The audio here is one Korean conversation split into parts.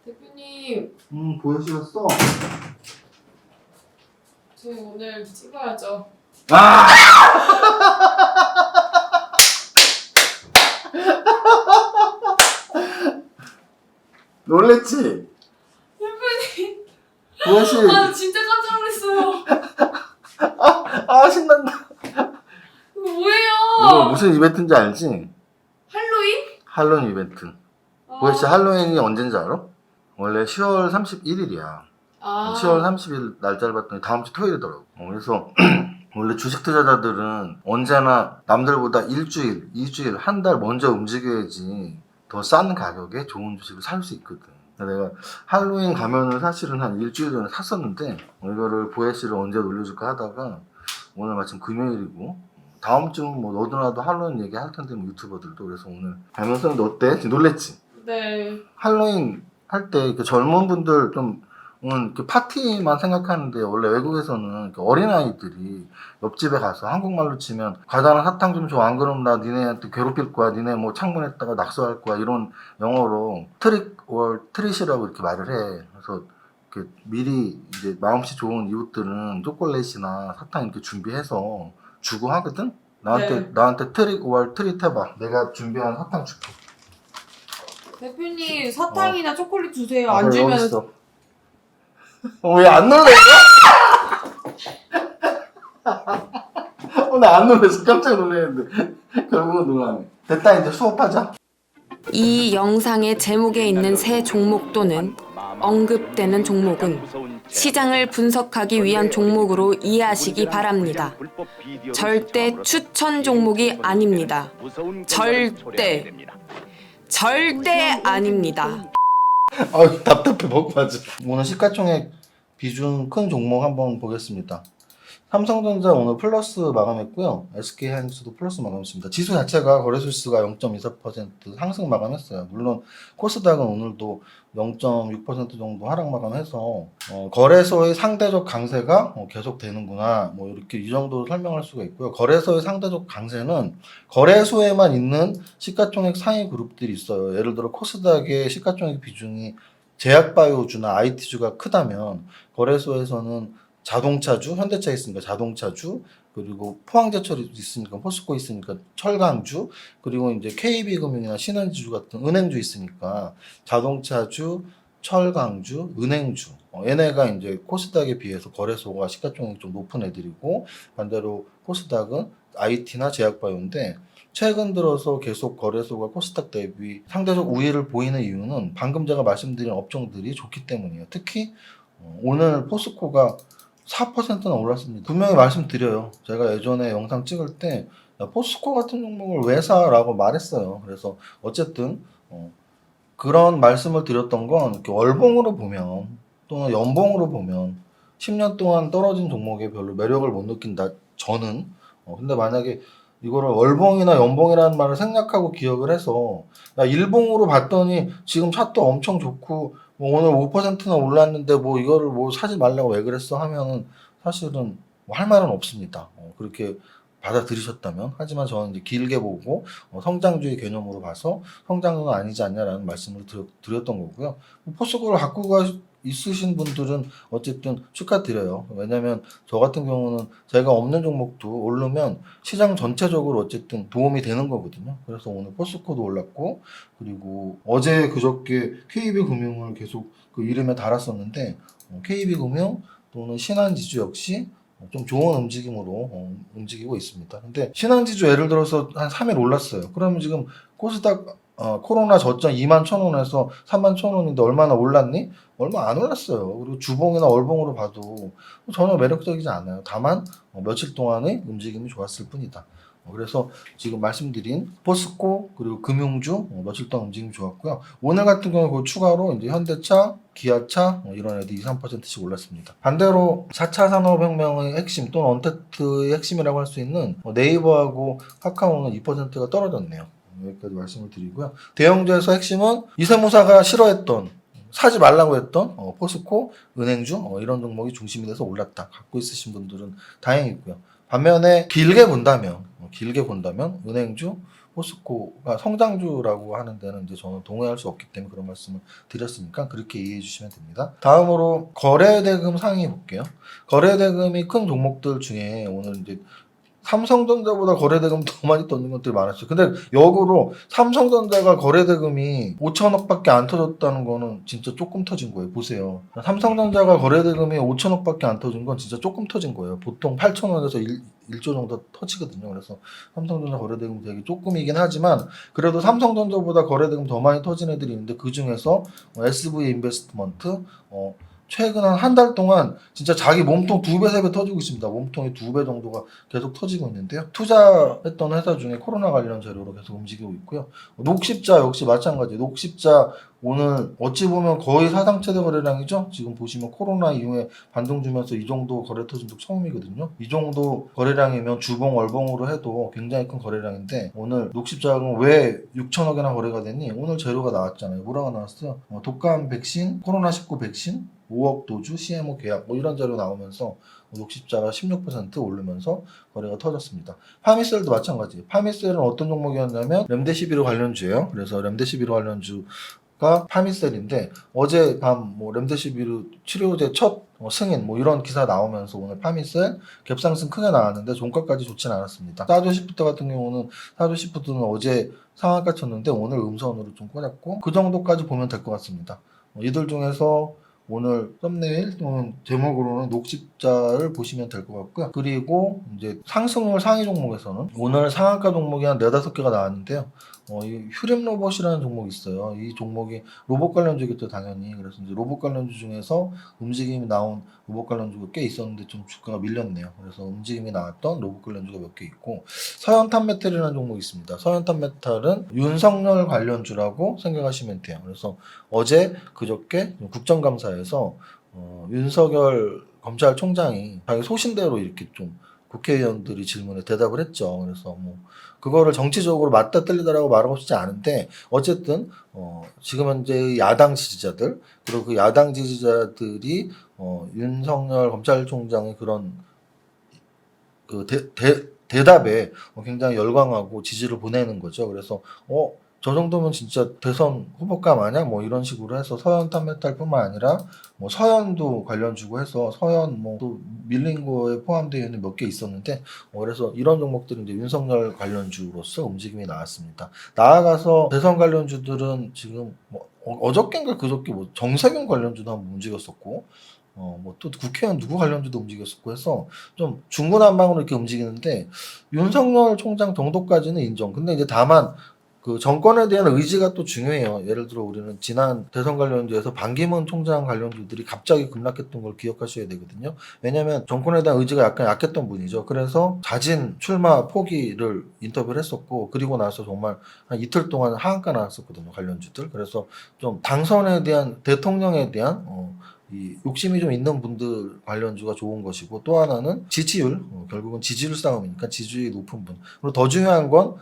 대표님, 보여주셨어? 저희 오늘 찍어야죠. 아! 놀랬지? 대표님, 보여시. 아 진짜 깜짝 놀랐어요. 신난다. 이거 이거 뭐예요? 무슨 이벤트인지 알지? 할로윈? 할로윈 이벤트. 보여시 할로윈이 언제인지 알아? 원래 10월 31일이야. 10월 30일 날짜를 봤더니 다음 주 토요일이더라고. 그래서 원래 주식 투자자들은 언제나 남들보다 일주일, 2주일, 한 달 먼저 움직여야지 더 싼 가격에 좋은 주식을 살 수 있거든. 내가 할로윈 가면을 사실은 한 일주일 전에 샀었는데 이거를 보혜씨를 언제 놀려줄까 하다가 오늘 마침 금요일이고 다음 주는 뭐 너도 나도 할로윈 얘기할 텐데 뭐 유튜버들도. 그래서 오늘 가면서 너 어때? 놀랬지? 네. 할로윈 할 때 젊은 분들 좀 이렇게 파티만 생각하는데 원래 외국에서는 어린아이들이 옆집에 가서 한국말로 치면 과자나 사탕 좀 줘, 안 그러면 나 니네한테 괴롭힐 거야, 니네 뭐 창문에다가 낙서할 거야, 이런 영어로 트릿이라고 이렇게 말을 해. 그래서 이렇게 미리 이제 마음씨 좋은 이웃들은 초콜릿이나 사탕 이렇게 준비해서 주고 하거든. 나한테 트릿 해봐. 내가 준비한 사탕 줄게. 대표님, 사탕이나 초콜릿 주세요. 안 주면 왜 안 놀래? 나 안 놀래서 깜짝 놀랐는데 결국은 놀라네. 됐다, 이제 수업하자. 이 영상의 제목에 있는 세 종목 또는 언급되는 종목은 시장을 분석하기 위한 종목으로 이해하시기 바랍니다. 절대 추천 종목이 아닙니다. 절대 아닙니다. 답답해 먹어가지. 오늘 시가총액 비중 큰 종목 한번 보겠습니다. 삼성전자 오늘 플러스 마감했고요. SK하이닉스도 플러스 마감했습니다. 지수 자체가 거래소 지수가 0.24% 상승 마감했어요. 물론 코스닥은 오늘도 0.6% 정도 하락 마감해서 거래소의 상대적 강세가 계속 되는구나, 뭐 이렇게 이 정도로 설명할 수가 있고요. 거래소의 상대적 강세는 거래소에만 있는 시가총액 상위 그룹들이 있어요. 예를 들어 코스닥의 시가총액 비중이 제약바이오주나 IT주가 크다면 거래소에서는 자동차주, 현대차 있으니까 자동차주, 그리고 포항제철이 있으니까 포스코 있으니까 철강주, 그리고 이제 KB금융이나 신한지주 같은 은행주 있으니까 자동차주, 철강주, 은행주, 얘네가 이제 코스닥에 비해서 거래소가 시가총액이 좀 높은 애들이고, 반대로 코스닥은 IT나 제약바이오인데 최근 들어서 계속 거래소가 코스닥 대비 상대적 우위를 보이는 이유는 방금 제가 말씀드린 업종들이 좋기 때문이에요. 특히 오늘 포스코가 4%나 올랐습니다. 분명히 말씀드려요. 제가 예전에 영상 찍을 때 포스코 같은 종목을 왜 사라고 말했어요. 그래서 어쨌든 그런 말씀을 드렸던 건 이렇게 월봉으로 보면 또는 연봉으로 보면 10년 동안 떨어진 종목에 별로 매력을 못 느낀다, 저는. 근데 만약에 이거를 월봉이나 연봉이라는 말을 생략하고 기억을 해서 나 일봉으로 봤더니 지금 차트 엄청 좋고 뭐 오늘 5%나 올랐는데 뭐 이거를 뭐 사지 말라고 왜 그랬어 하면은 사실은 뭐 할 말은 없습니다. 그렇게 받아들이셨다면. 하지만 저는 이제 길게 보고 성장주의 개념으로 봐서 성장은 아니지 않냐라는 말씀을 드렸던 거고요. 포스코를 갖고 있으신 분들은 어쨌든 축하드려요. 왜냐면 저 같은 경우는 제가 없는 종목도 오르면 시장 전체적으로 어쨌든 도움이 되는 거거든요. 그래서 오늘 포스코도 올랐고, 그리고 어제 그저께 KB금융을 계속 그 이름에 달았었는데 KB금융 또는 신한지주 역시 좀 좋은 움직임으로 움직이고 있습니다. 근데 신한지주 예를 들어서 한 3일 올랐어요. 그러면 지금 코스닥 코로나 저점 21,000원에서 31,000원인데 얼마나 올랐니? 얼마 안 올랐어요. 그리고 주봉이나 월봉으로 봐도 전혀 매력적이지 않아요. 다만 며칠 동안의 움직임이 좋았을 뿐이다. 그래서 지금 말씀드린 포스코 그리고 금융주 며칠 동안 움직임이 좋았고요. 오늘 같은 경우 그 추가로 이제 현대차, 기아차 이런 애들 2~3%씩 올랐습니다. 반대로 4차 산업혁명의 핵심 또는 언택트의 핵심이라고 할 수 있는 네이버하고 카카오는 2%가 떨어졌네요. 여기까지 말씀을 드리고요. 대형주에서 핵심은 이세무사가 싫어했던, 사지 말라고 했던 포스코, 은행주 이런 종목이 중심이 돼서 올랐다. 갖고 있으신 분들은 다행이고요. 반면에 길게 본다면 은행주, 포스코가 성장주라고 하는 데는 이제 저는 동의할 수 없기 때문에 그런 말씀을 드렸으니까 그렇게 이해해 주시면 됩니다. 다음으로 거래대금 상위 볼게요. 거래대금이 큰 종목들 중에 오늘 이제 삼성전자보다 거래대금 더 많이 터진 것들이 많았어요. 근데 역으로 삼성전자가 거래대금이 5천억밖에 안 터졌다는 거는 진짜 조금 터진 거예요. 보세요. 삼성전자가 거래대금이 5천억밖에 안 터진 건 진짜 조금 터진 거예요. 보통 8천억에서 1조 정도 터지거든요. 그래서 삼성전자 거래대금 되게 조금이긴 하지만 그래도 삼성전자보다 거래대금 더 많이 터진 애들이 있는데 그 중에서 SV 인베스트먼트 최근 한 달 동안 진짜 자기 몸통 2배, 3배 터지고 있습니다. 몸통이 2배 정도가 계속 터지고 있는데요. 투자했던 회사 중에 코로나 관련 재료로 계속 움직이고 있고요. 녹십자 역시 마찬가지. 녹십자 오늘 어찌 보면 거의 사상 최대 거래량이죠. 지금 보시면 코로나 이후에 반등 주면서 이 정도 거래 터진 적 처음이거든요. 이 정도 거래량이면 주봉, 월봉으로 해도 굉장히 큰 거래량인데 오늘 녹십자는 왜 6천억이나 거래가 됐니? 오늘 재료가 나왔잖아요. 뭐라고 나왔어요? 독감 백신, 코로나19 백신, 5억 도주, CMO 계약 뭐 이런 자료 나오면서 녹십자가 16% 오르면서 거래가 터졌습니다. 파미셀도 마찬가지예요. 파미셀은 어떤 종목이었냐면 렘데시비르 관련주예요. 그래서 렘데시비르 관련주가 파미셀인데 어젯밤 뭐 렘데시비르 치료제 첫 승인 뭐 이런 기사 나오면서 오늘 파미셀 갭상승 크게 나왔는데 종가까지 좋지는 않았습니다. 사조시프트 같은 경우는 사조시프트는 어제 상한가 쳤는데 오늘 음선으로 좀 꽂았고 그 정도까지 보면 될 것 같습니다. 이들 중에서 오늘 썸네일 또는 제목으로는 녹십자를 보시면 될 것 같고요. 그리고 이제 상승률 상위 종목에서는 오늘 상한가 종목이 한 4-5개가 나왔는데요. 이 휴림 로봇이라는 종목이 있어요. 이 종목이 로봇 관련주겠죠, 당연히. 그래서 이제 로봇 관련주 중에서 움직임이 나온 로봇 관련주가 꽤 있었는데 좀 주가가 밀렸네요. 그래서 움직임이 나왔던 로봇 관련주가 몇 개 있고 서현탄메탈이라는 종목이 있습니다. 서현탄메탈은 윤석열 관련주라고 생각하시면 돼요. 그래서 어제 그저께 국정감사에서 윤석열 검찰총장이 자기 소신대로 이렇게 좀 국회의원들이 질문에 대답을 했죠. 그래서 뭐 그거를 정치적으로 맞다 틀리다라고 말하고 싶지 않은데 어쨌든 지금 현재 야당 지지자들 그리고 그 야당 지지자들이 윤석열 검찰총장의 그런 그 대답에 굉장히 열광하고 지지를 보내는 거죠. 그래서 저 정도면 진짜 대선 후보감 아니야? 뭐 이런 식으로 해서 서현탄메탈뿐만 아니라 뭐 서현도 관련 주고 해서 서현 뭐 또 밀린 거에 포함되어 있는 몇 개 있었는데 그래서 이런 종목들은 이제 윤석열 관련주로서 움직임이 나왔습니다. 나아가서 대선 관련주들은 지금 뭐 어저께인가 그저께 뭐 정세균 관련주도 한번 움직였었고 뭐 또 국회의원 누구 관련주도 움직였었고 해서 좀 중구난방으로 이렇게 움직이는데 윤석열 총장 정도까지는 인정. 근데 이제 다만 그 정권에 대한 의지가 또 중요해요. 예를 들어 우리는 지난 대선 관련주에서 반기문 총장 관련주들이 갑자기 급락했던 걸 기억하셔야 되거든요. 왜냐하면 정권에 대한 의지가 약간 약했던 분이죠. 그래서 자진 출마 포기를 인터뷰를 했었고 그리고 나서 정말 한 이틀 동안 하한가 나왔었거든요. 관련주들. 그래서 좀 당선에 대한 대통령에 대한 이 욕심이 좀 있는 분들 관련주가 좋은 것이고 또 하나는 지지율 결국은 지지율 싸움이니까 지지율이 높은 분 그리고 더 중요한 건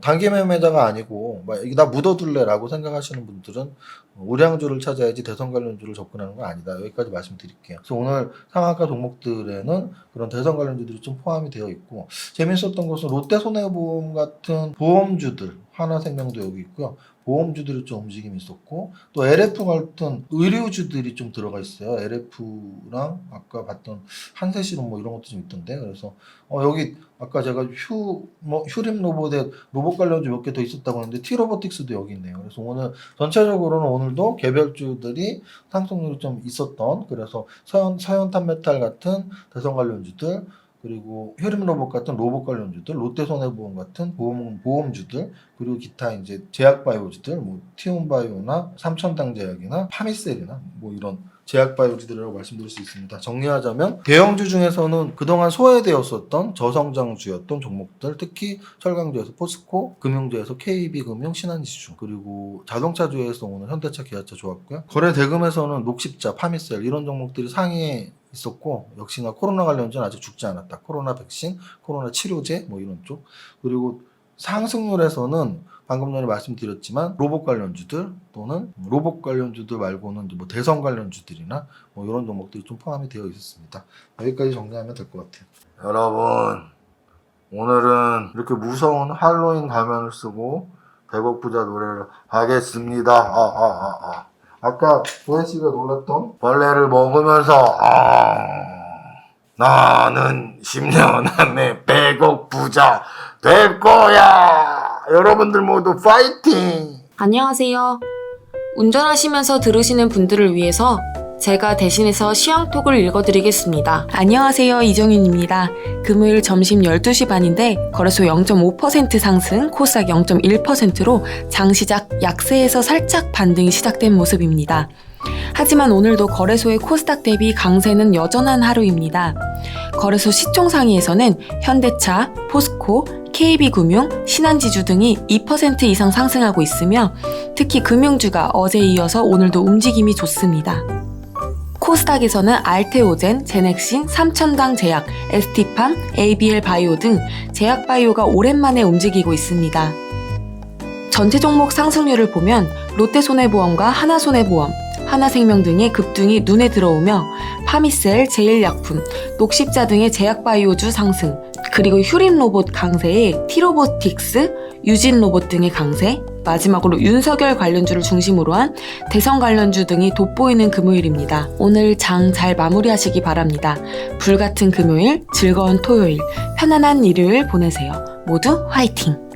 단기 매매자가 아니고 이게 나 묻어둘래라고 생각하시는 분들은 우량주를 찾아야지 대선 관련주를 접근하는 건 아니다. 여기까지 말씀드릴게요. 그래서 오늘 상한가 종목들에는 그런 대선 관련주들이 좀 포함이 되어 있고 재밌었던 것은 롯데손해보험 같은 보험주들 하나생명도 여기 있고요. 보험주들이 좀 움직임이 있었고 또 LF 같은 의류주들이 좀 들어가 있어요. LF랑 아까 봤던 한세실은 뭐 이런 것도 좀 있던데 그래서 여기 아까 제가 휴림 로봇에 로봇 관련주 몇 개 더 있었다고 하는데 T로보틱스도 여기 있네요. 그래서 오늘 전체적으로는 오늘도 개별주들이 상승률이 좀 있었던 그래서 서현탄메탈 같은 대선 관련주들 그리고 휴림로봇 같은 로봇 관련주들, 롯데손해보험 같은 보험주들, 그리고 기타 이제 제약바이오주들, 뭐 티움바이오나 삼천당제약이나 파미셀이나 뭐 이런 제약바이오주들이라고 말씀드릴 수 있습니다. 정리하자면 대형주 중에서는 그동안 소외되었었던 저성장주였던 종목들, 특히 철강주에서 포스코, 금융주에서 KB금융, 신한지주, 그리고 자동차주에서 오늘 현대차, 기아차 좋았고요. 거래 대금에서는 녹십자, 파미셀 이런 종목들이 상위에 있었고 역시나 코로나 관련주는 아직 죽지 않았다. 코로나 백신, 코로나 치료제 뭐 이런 쪽. 그리고 상승률에서는 방금 전에 말씀드렸지만 로봇 관련주들 또는 로봇 관련주들 말고는 뭐 대선 관련주들이나 뭐 이런 종목들이 좀 포함이 되어 있었습니다. 여기까지 정리하면 될 것 같아요. 여러분 오늘은 이렇게 무서운 할로윈 가면을 쓰고 배고프자 노래를 하겠습니다. 아까 도현씨가 놀랐던 벌레를 먹으면서 나는 10년 안에 배고프자 될 거야. 여러분들 모두 파이팅! 안녕하세요. 운전하시면서 들으시는 분들을 위해서 제가 대신해서 시황톡을 읽어드리겠습니다. 안녕하세요, 이정윤입니다. 금요일 점심 12시 반인데 거래소 0.5% 상승, 코스닥 0.1%로 장시작 약세에서 살짝 반등이 시작된 모습입니다. 하지만 오늘도 거래소의 코스닥 대비 강세는 여전한 하루입니다. 거래소 시총 상위에서는 현대차, 포스코, KB금융, 신한지주 등이 2% 이상 상승하고 있으며 특히 금융주가 어제에 이어서 오늘도 움직임이 좋습니다. 코스닥에서는 알테오젠, 제넥신, 삼천당 제약, ST팜, ABL 바이오 등 제약 바이오가 오랜만에 움직이고 있습니다. 전체 종목 상승률을 보면 롯데손해보험과 하나손해보험, 하나생명 등의 급등이 눈에 들어오며 파미셀, 제일약품, 녹십자 등의 제약바이오주 상승, 그리고 휴림로봇 강세에 티로보틱스, 유진로봇 등의 강세, 마지막으로 윤석열 관련주를 중심으로 한 대선 관련주 등이 돋보이는 금요일입니다. 오늘 장 잘 마무리하시기 바랍니다. 불같은 금요일, 즐거운 토요일, 편안한 일요일 보내세요. 모두 화이팅!